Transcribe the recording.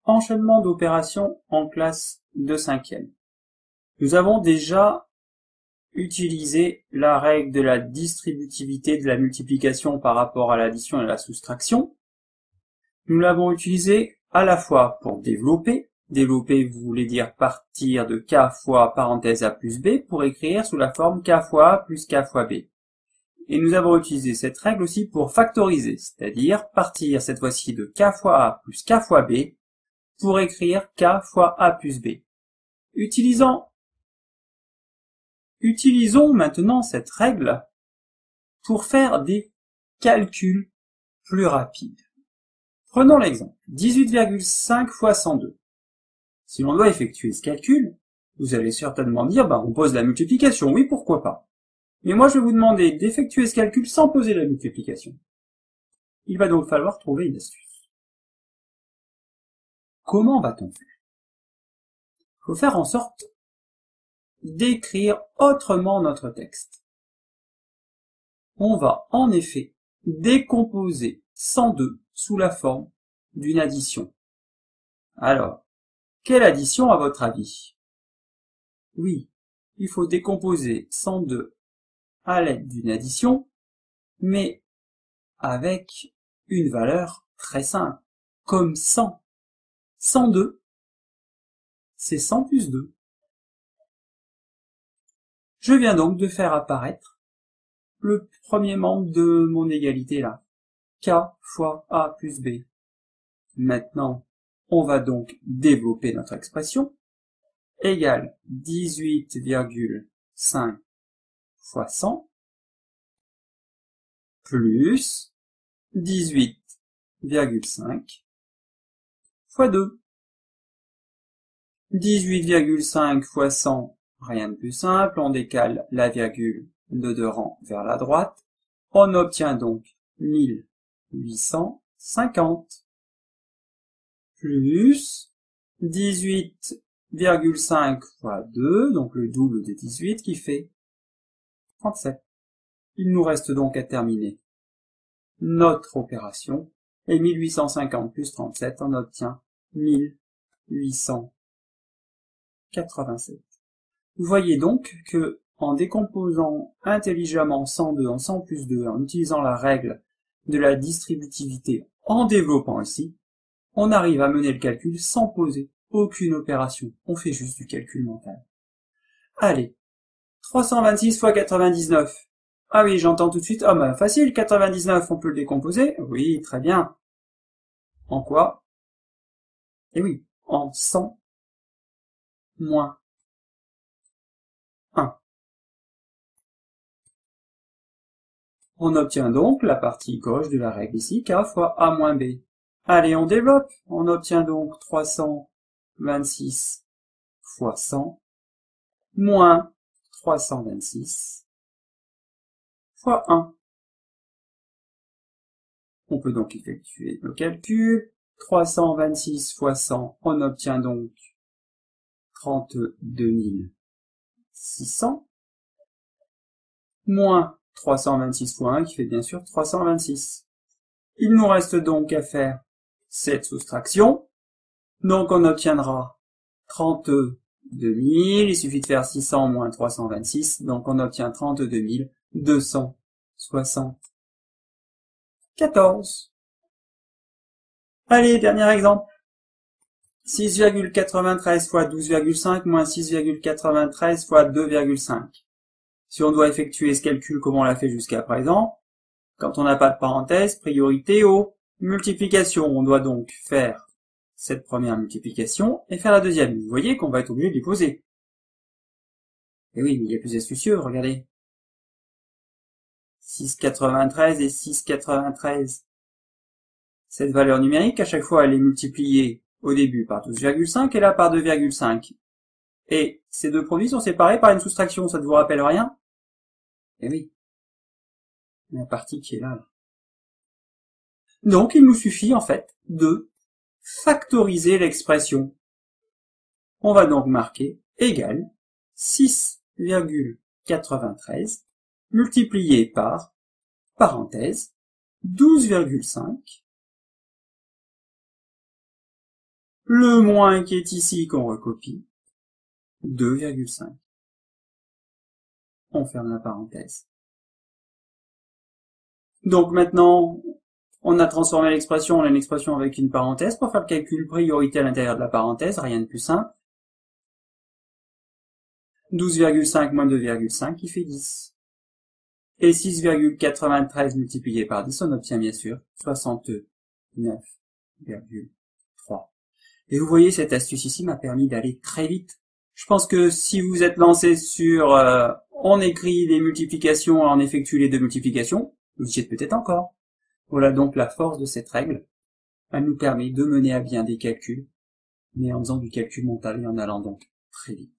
Enchaînement d'opérations en classe de 5e. Nous avons déjà utilisé la règle de la distributivité de la multiplication par rapport à l'addition et la soustraction. Nous l'avons utilisé à la fois pour développer. Développer voulait dire partir de k fois parenthèse a plus b pour écrire sous la forme k fois a plus k fois b. Et nous avons utilisé cette règle aussi pour factoriser, c'est-à-dire partir cette fois-ci de k fois a plus k fois b pour écrire k fois a plus b. Utilisons maintenant cette règle pour faire des calculs plus rapides. Prenons l'exemple 18,5 fois 102. Si l'on doit effectuer ce calcul, vous allez certainement dire, on pose la multiplication, oui, pourquoi pas. Mais moi, je vais vous demander d'effectuer ce calcul sans poser la multiplication. Il va donc falloir trouver une astuce. Comment va-t-on faire? Il faut faire en sorte d'écrire autrement notre texte. On va en effet décomposer 102 sous la forme d'une addition. Alors, quelle addition à votre avis? Oui, il faut décomposer 102 à l'aide d'une addition, mais avec une valeur très simple, comme 100. 102, c'est 100 plus 2. Je viens donc de faire apparaître le premier membre de mon égalité là, k fois a plus b. Maintenant, on va donc développer notre expression, égale 18,5 fois 100, plus 18,5 fois 2. 18,5 fois 100, rien de plus simple, on décale la virgule de 2 rangs vers la droite, on obtient donc 1850, plus 18,5 fois 2, donc le double de 18 qui fait 37. Il nous reste donc à terminer notre opération, et 1850 plus 37, on obtient 1887. Vous voyez donc que, en décomposant intelligemment 102 en 100 plus 2, en utilisant la règle de la distributivité, en développant aussi, on arrive à mener le calcul sans poser aucune opération. On fait juste du calcul mental. Allez, 326 fois 99. Ah oui, j'entends tout de suite, facile, 99, on peut le décomposer. Oui, très bien. En quoi? Eh oui, en 100 moins 1. On obtient donc la partie gauche de la règle ici, k fois a moins b. Allez, on développe. On obtient donc 326 fois 100 moins 326 fois 1. On peut donc effectuer le calcul. 326 fois 100, on obtient donc 32 600, moins 326 fois 1, qui fait bien sûr 326. Il nous reste donc à faire cette soustraction. Donc on obtiendra 32 000, il suffit de faire 600 moins 326, donc on obtient 32 274. Allez, dernier exemple. 6,93 fois 12,5 moins 6,93 fois 2,5. Si on doit effectuer ce calcul comme on l'a fait jusqu'à présent, quand on n'a pas de parenthèse, priorité aux multiplications. On doit donc faire cette première multiplication et faire la deuxième. Vous voyez qu'on va être obligé de les poser. Et oui, mais il y a plus astucieux, regardez. 6,93 et 6,93. Cette valeur numérique, à chaque fois, elle est multipliée au début par 12,5 et là par 2,5. Et ces deux produits sont séparés par une soustraction, ça ne vous rappelle rien? Eh oui. La partie qui est là. Donc, il nous suffit, en fait, de factoriser l'expression. On va donc marquer égale 6,93 multiplié par, parenthèse, 12,5 le moins qui est ici qu'on recopie, 2,5. On ferme la parenthèse. Donc maintenant, on a transformé l'expression, on a une expression avec une parenthèse. Pour faire le calcul priorité à l'intérieur de la parenthèse, rien de plus simple. 12,5 moins 2,5 qui fait 10. Et 6,93 multiplié par 10, on obtient bien sûr 69,3. Et vous voyez, cette astuce ici m'a permis d'aller très vite. Je pense que si vous êtes lancé sur on écrit les multiplications, on effectue les deux multiplications, vous y êtes peut-être encore. Voilà donc la force de cette règle. Elle nous permet de mener à bien des calculs, mais en faisant du calcul mental et en allant donc très vite.